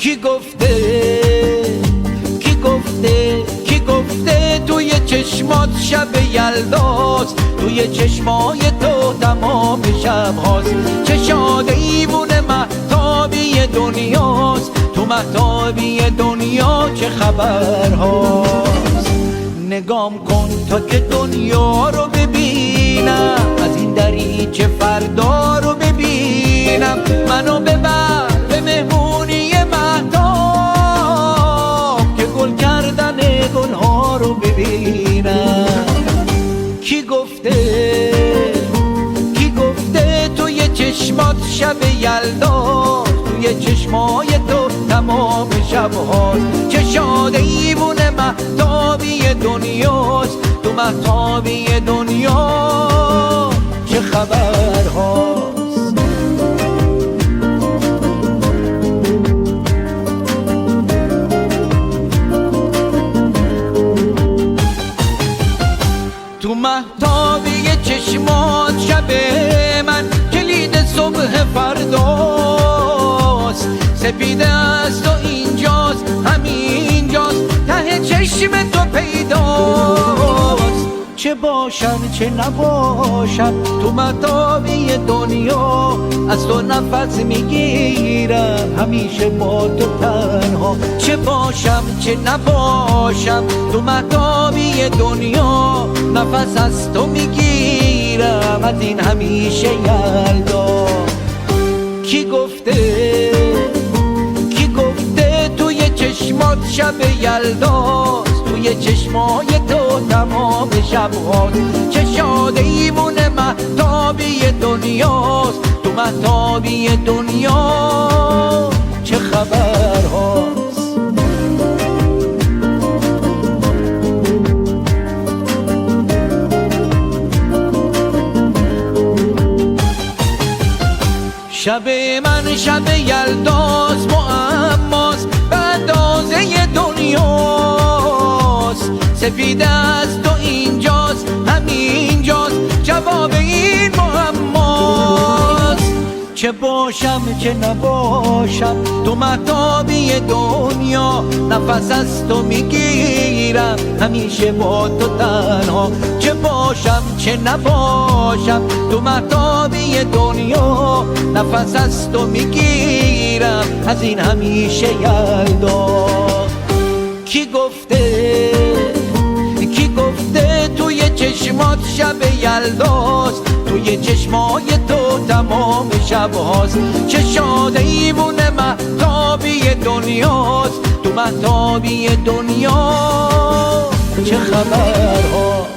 کی گفته توی چشمات شب یلداست، توی چشمای تو تمام شب هاست. چشاد ایوون مهتابی دنیاست، تو مهتابی دنیا چه خبر هاست. نگام کن تا که دنیا رو ببینم، از این دریچه فردا رو ببینم. منو ببر به مهمونی مهتاب که گل کردن گلها رو ببینم. کی گفته توی چشمات شب یلداست، توی چشمای تو تمام شب هاست. چشاد ایوون مهتابی دنیاست، تو مهتابی دنیا چه خبر هاست. تو مهتابی چشمات شب من کلید صبح فرداست. سپیده است و اینجاست، همینجاست، ته چشم تو پیداست. چه باشم چه نباشم تو مهتابی دنیا، از تو نفس میگیرم همیشه با تو تنها. چه باشم چه نباشم تو مهتابی دنیا، نفس از تو میگیرم از این همیشه یلدا. کی گفته توی چشمات شب یلداست، توی چشمای تو تمام شب هاست. چشاد ایوون مهتابی دنیاست، تو مهتابی دنیا چه خبر هاست. شب من شب یلداست، معماست به اندازه دنیاست. سپیده است و اینجاست، همینجاست، جواب این معماست. چه باشم چه نباشم تو مهتابی دنیا، نفس از تو میگیرم همیشه با تو تنها. چه باشم چه نباشم تو مهتابی دنیا، نفس از تو میگیرم از این همیشه یلدا. کی گفته توی چشمات شب یلداست، توی چشمای تو تمام شب هاست. چشاد ایوون مهتابی دنیاست، تو مهتابی دنیا چه خبر هاست.